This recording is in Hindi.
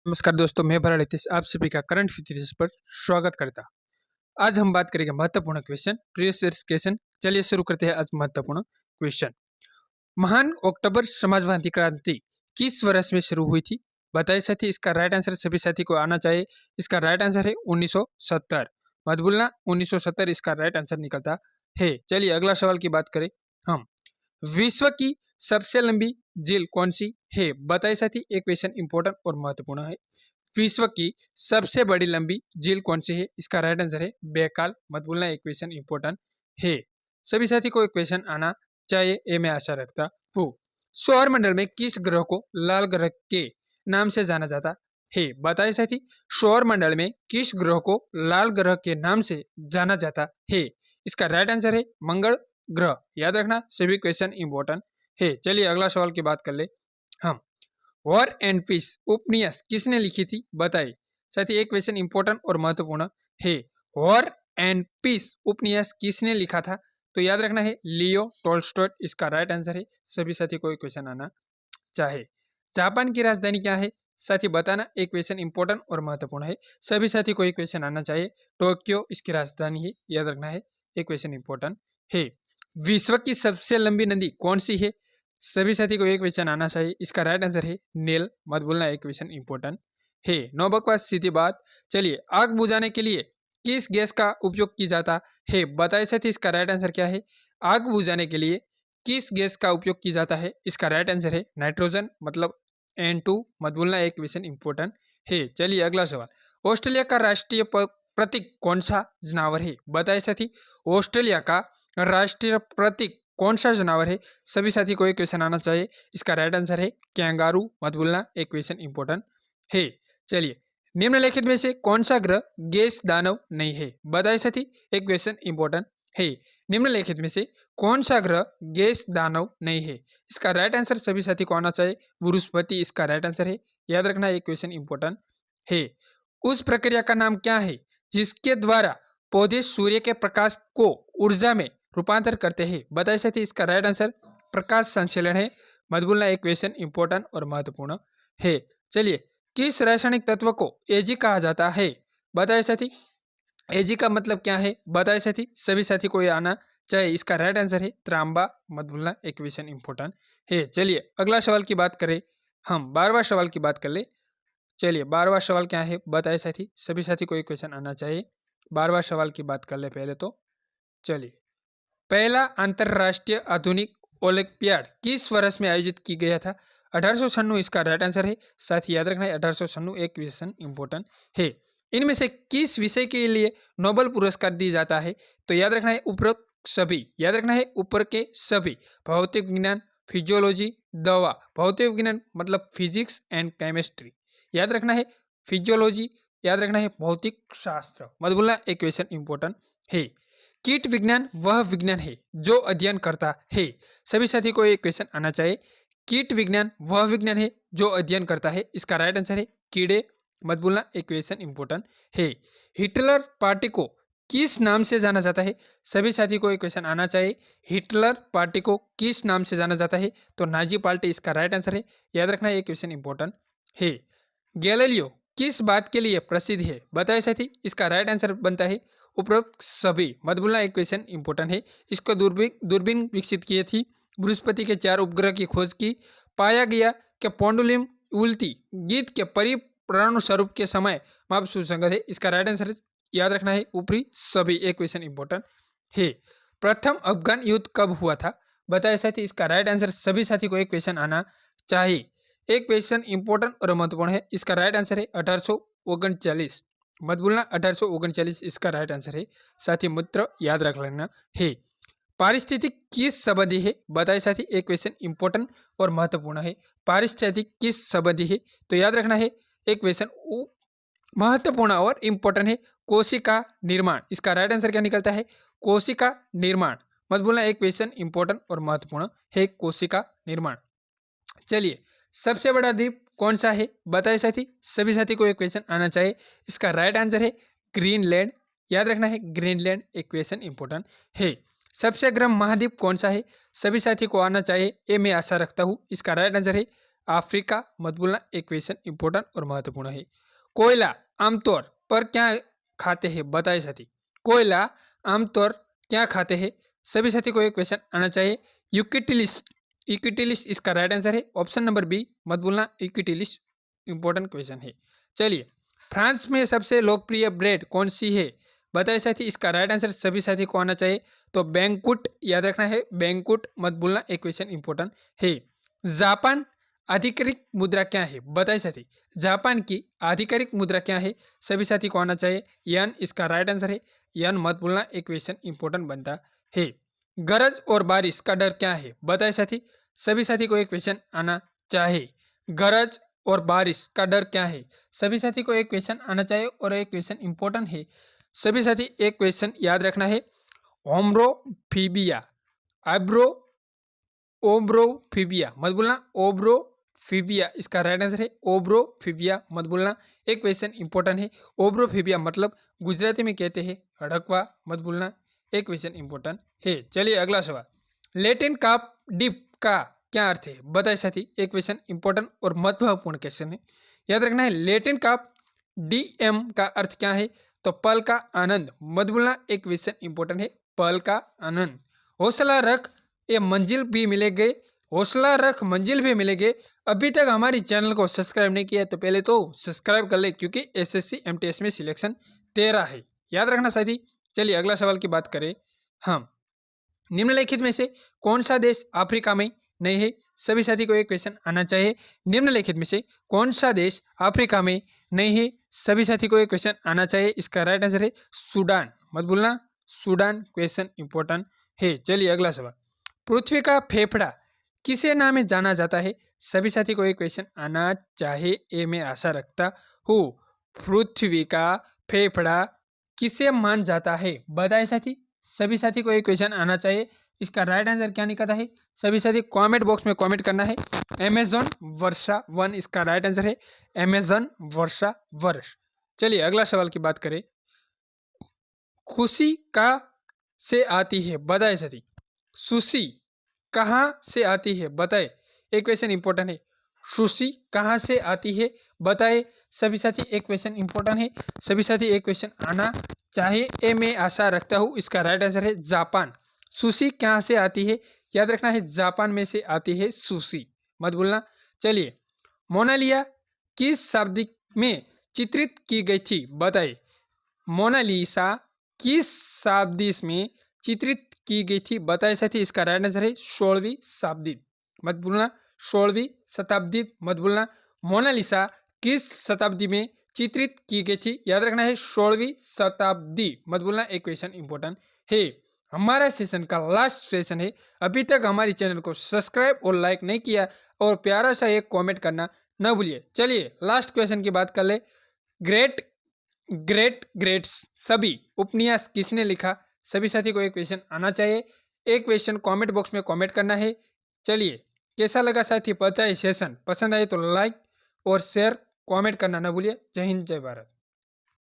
नमस्कार दोस्तों, मैं भरत हितेश आप सभी का करंट फिजिक्स पर स्वागत करता। आज हम बात करेंगे महत्वपूर्ण क्वेश्चन प्रीवियस ईयर क्वेश्चन। चलिए शुरू करते हैं आज महत्वपूर्ण क्वेश्चन। महान अक्टूबर समाजवादी क्रांति किस वर्ष में शुरू हुई थी? बताइए साथी, इसका राइट आंसर सभी साथी को आना चाहिए। इसका राइट आंसर है 1970। मत भूलना 1970 इसका राइट आंसर निकलता है। चलिए अगला सवाल की बात करें हम। विश्व की सबसे लंबी झील कौन सी है? बताइए साथी, एक क्वेश्चन इंपॉर्टेंट और महत्वपूर्ण है। विश्व की सबसे बड़ी लंबी झील कौन सी है? इसका राइट आंसर है बैकाल। मत भूलना, एक क्वेश्चन इंपॉर्टेंट है। सभी साथी को एक क्वेश्चन आना चाहिए, ये मैं आशा रखता हूँ। सौर मंडल में किस ग्रह को लाल ग्रह के नाम से जाना जाता है? बताइए साथी, सौर मंडल में किस ग्रह को लाल ग्रह के नाम से जाना जाता है? इसका राइट आंसर है मंगल ग्रह। याद रखना, सभी क्वेश्चन इंपॉर्टेंट है। चलिए अगला सवाल की बात कर ले हम। वॉर एंड पीस उपन्यास किसने लिखी थी? बताइए साथी, एक क्वेश्चन इंपॉर्टेंट और महत्वपूर्ण है। वॉर एंड पीस उपन्यास किसने लिखा था? तो याद रखना है लियो टोल्स्टॉय इसका राइट आंसर है। सभी साथी को एक क्वेश्चन आना चाहे। जापान की राजधानी क्या है? साथी बताना, एक क्वेश्चन इंपॉर्टेंट और महत्वपूर्ण है। सभी साथी को एक क्वेश्चन आना चाहिए। टोक्यो इसकी राजधानी है, याद रखना है, एक क्वेश्चन इंपॉर्टेंट है। विश्व की सबसे लंबी नदी कौन सी है? सभी साथी को एक क्वेश्चन आना चाहिए। इसका राइट आंसर है नील। मत भूलना, एक क्वेश्चन इंपॉर्टेंट है। नो बकवास, सीधी बात। चलिए, आग बुझाने के लिए किस गैस का उपयोग किया जाता है? बताइए साथी, इसका राइट आंसर क्या है? आग बुझाने के लिए किस गैस का उपयोग किया जाता है? इसका राइट आंसर है नाइट्रोजन, मतलब N2। मत भूलना, एक क्वेश्चन इंपॉर्टेंट है। चलिए अगला सवाल। ऑस्ट्रेलिया का राष्ट्रीय प्रतीक कौन सा जानवर है? बताइए साथी, ऑस्ट्रेलिया का राष्ट्रीय प्रतीक कौन सा जानवर है? सभी साथी को एक क्वेश्चन आना चाहिए। इसका राइट आंसर है कैंगारू। मत भूलना, एक क्वेश्चन इंपॉर्टेंट है। चलिए, निम्नलिखित में से कौन सा ग्रह गैस दानव नहीं है? बताइए साथी, एक क्वेश्चन इंपॉर्टेंट है। निम्नलिखित में से कौन सा ग्रह गैस दानव नहीं है? इसका राइट आंसर सभी साथी को आना चाहिए। बृहस्पति इसका राइट आंसर है। याद रखना, एक क्वेश्चन इंपॉर्टेंट है। उस प्रक्रिया का नाम क्या है जिसके द्वारा पौधे सूर्य के प्रकाश को ऊर्जा में रूपांतर करते हैं? बताइए साथी, इसका राइट आंसर प्रकाश संश्लेषण है। मत भूलना, एक क्वेश्चन इंपॉर्टेंट और महत्वपूर्ण है। चलिए, किस रासायनिक तत्व को एजी कहा जाता है? बताइए साथी, एजी का मतलब क्या है? बताइए साथी, सभी साथी को ये आना चाहिए। इसका राइट आंसर है तांबा। मत भूलना, एक क्वेश्चन इंपॉर्टेंट है। चलिए अगला सवाल की बात करें हम। 12वां सवाल की बात कर ले। चलिए 12वां सवाल क्या है? बताइए साथी, सभी साथी को एक क्वेश्चन आना चाहिए। 12वां सवाल की बात कर ले पहले तो। चलिए, पहला अंतरराष्ट्रीय आधुनिक ओलंपियाड किस वर्ष में आयोजित की गया था? 1896 इसका राइट आंसर है। साथ ही याद रखना है 1896 एक क्वेश्चन इंपॉर्टेंट है। इनमें से किस विषय के लिए नोबेल पुरस्कार दिया जाता है? तो याद रखना है उपरोक्त सभी। याद रखना है ऊपर के सभी। भौतिक विज्ञान, फिजियोलॉजी, दवा। भौतिक विज्ञान मतलब फिजिक्स एंड केमिस्ट्री। याद रखना है फिजियोलॉजी, याद रखना है भौतिक शास्त्र। मत भूलना, एक क्वेश्चन इंपॉर्टेंट है। कीट विज्ञान वह विज्ञान है जो अध्ययन करता है। सभी साथी को एक क्वेश्चन आना चाहिए। कीट विज्ञान वह विज्ञान है जो अध्ययन करता है। इसका राइट आंसर है कीड़े। मत भूलना, एक क्वेश्चन इंपॉर्टेंट है। हिटलर पार्टी को किस नाम से जाना जाता है? सभी साथी को एक क्वेश्चन आना चाहिए। हिटलर पार्टी को किस नाम से जाना जाता है? तो नाजी पार्टी इसका राइट आंसर है। याद रखना, एक क्वेश्चन इंपॉर्टेंट है। गैलीलियो किस बात के लिए प्रसिद्ध है? बताइए साथी, इसका राइट आंसर बनता है उपरोक्त सभी। मत भूलना, एक क्वेश्चन इंपॉर्टेंट है। इसको दूरबीन विकसित की थी। बृहस्पति के 4 उपग्रह की खोज की। पाया गया कि पोंडुलियम उल्टी गीत के परिप्राण स्वरूप के समय माप सुसंगत है। इसका राइट आंसर याद रखना है ऊपरी सभी। एक क्वेश्चन इंपॉर्टेंट है। प्रथम अफगान युद्ध कब हुआ था? बताइए साथी, इसका राइट आंसर सभी साथी को एक क्वेश्चन आना चाहिए। एक क्वेश्चन इंपॉर्टेंट और महत्वपूर्ण है। इसका राइट आंसर है 1839। मत भूलना, 1839 इसका राइट आंसर है। साथी मित्र याद रख लेना है। पारिस्थितिक किस संबंधी है? बताइए साथी, एक क्वेश्चन इंपॉर्टेंट और महत्वपूर्ण है। पारिस्थितिक किस संबंधी है? तो याद रखना है एक क्वेश्चन महत्वपूर्ण और इंपॉर्टेंट है। कोशिका निर्माण। इसका राइट आंसर क्या निकलता है? कोशिका निर्माण। मत भूलना, एक क्वेश्चन इंपॉर्टेंट और महत्वपूर्ण है कोशिका निर्माण। चलिए, सबसे बड़ा द्वीप कौन सा है? बताइए साथी, सभी साथी को एक क्वेश्चन आना चाहिए। इसका राइट आंसर है ग्रीनलैंड। याद रखना है ग्रीनलैंड, एक क्वेश्चन इंपॉर्टेंट है। सबसे गर्म महाद्वीप कौन सा है? सभी साथी को आना चाहिए, ये मैं आशा रखता हूँ। इसका राइट आंसर है अफ्रीका मत भूलना, एक क्वेश्चन इंपॉर्टेंट और महत्वपूर्ण है। कोयला आमतौर पर क्या खाते हैं बताए साथी, कोयला आमतौर क्या खाते हैं, सभी साथी को एक क्वेश्चन आना चाहिए। यूकेटिलिस, यूकेटिलिस इसका राइट आंसर है, ऑप्शन नंबर बी मत भूलना, यूकेटिलिस इंपॉर्टेंट क्वेश्चन है। चलिए, फ्रांस में सबसे लोकप्रिय ब्रेड कौन सी है बताए साथी, इसका राइट आंसर सभी साथी को आना चाहिए, तो बैंकुट याद रखना है, बैंकुट मत भूलना, एक क्वेश्चन इंपॉर्टेंट है। जापान आधिकारिक मुद्रा क्या है बताए साथी, जापान की आधिकारिक मुद्रा क्या है, सभी साथी को आना चाहिए, यन इसका राइट आंसर है, यन मत भूलना, एक क्वेश्चन इंपॉर्टेंट बनता है। गरज और बारिश का डर क्या है बताए साथी, सभी साथी को एक क्वेश्चन आना चाहिए, गरज और बारिश का डर क्या है, सभी साथी को एक क्वेश्चन आना चाहिए और एक क्वेश्चन इंपॉर्टेंट है, सभी साथी एक क्वेश्चन याद रखना है। ओम्ब्रोफीबिया, आइब्रो ओब्रोफीबिया मत भूलना, ओब्रोफीबिया इसका राइट आंसर है, ओब्रोफीबिया मत भूलना, एक क्वेश्चन इंपॉर्टेंट है। ओब्रोफीबिया मतलब गुजराती में कहते हैं हड़कवा मत भूलना, एक क्वेश्चन इंपॉर्टेंट है। चलिए अगला सवाल, लेटिन काप डिप का क्या अर्थ है बताए साथी, एक क्वेश्चन इंपॉर्टेंट और महत्वपूर्ण क्वेश्चन है, याद रखना है। लेटिन काप डीएम का अर्थ क्या है, तो पल का आनंद मत भूलना, एक क्वेश्चन इंपॉर्टेंट है, पल का आनंद। हौसला रख ये मंजिल भी मिलेंगे, हौसला रख मंजिल भी मिलेंगे। अभी तक हमारी चैनल को सब्सक्राइब नहीं किया तो पहले तो सब्सक्राइब कर ले, क्योंकि एसएससी एमटीएस में सिलेक्शन 13 है, याद रखना साथी। चलिए अगला सवाल की बात करें हम, निम्नलिखित में से कौन सा देश अफ्रीका में नहीं है, सभी साथी को एक क्वेश्चन आना चाहिए। निम्नलिखित में से कौन सा देश अफ्रीका में नहीं है, सभी साथी को एक क्वेश्चन आना चाहिए, इसका राइट आंसर है सूडान मत भूलना, सूडान क्वेश्चन इंपॉर्टेंट है। चलिए अगला सवाल, पृथ्वी का फेफड़ा किसे नाम में जाना जाता है, सभी साथी को एक क्वेश्चन आना चाहिए, ये मैं आशा रखता हूँ। पृथ्वी का फेफड़ा किसे मान जाता है बताए साथी, सभी साथी को एक क्वेश्चन आना चाहिए, इसका राइट आंसर क्या निकलता है, सभी साथी कमेंट बॉक्स में कमेंट करना है। अमेजन वर्षा वन इसका राइट आंसर है, अमेजन वर्षा वर्ष। चलिए अगला सवाल की बात करें, खुशी का से आती है बताए साथी, सुशी कहाँ से आती है बताए, एक क्वेश्चन इंपॉर्टेंट है, सुशी कहाँ से आती है बताए, सभी साथी एक क्वेश्चन इंपॉर्टेंट है, सभी साथी एक क्वेश्चन आना चाहिए, ये मैं आशा रखता हूँ, इसका राइट आंसर है जापान। सुशी कहाँ से आती है, याद रखना है, जापान में से आती है सुशी मत भूलना। चलिए, मोनालिसा किस शाब्दिक में चित्रित की गई थी बताइए, मोनालिसा किस शाब्दिक में चित्रित की गई थी बताए साथी, इसका राइट आंसर है 16वीं शताब्दी मत भूलना, 16वीं शताब्दी मत भूलना। मोनालिसा किस शताब्दी में चित्रित की गई थी, याद रखना है 16वीं शताब्दी मत भूलना, एक क्वेश्चन इंपॉर्टेंट है। हमारा सेशन का लास्ट सेशन है, अभी तक हमारी चैनल को सब्सक्राइब और लाइक नहीं किया और प्यारा सा एक कमेंट करना न भूलिए। चलिए लास्ट क्वेश्चन की बात कर ले, ग्रेट ग्रेट ग्रेट्स सभी उपन्यास किसने लिखा, सभी साथी को एक क्वेश्चन आना चाहिए, एक क्वेश्चन कमेंट बॉक्स में कमेंट करना है। चलिए कैसा लगा साथी पता है सेशन, पसंद आए तो लाइक और शेयर कमेंट करना ना भूलिए। जय हिंद जय भारत।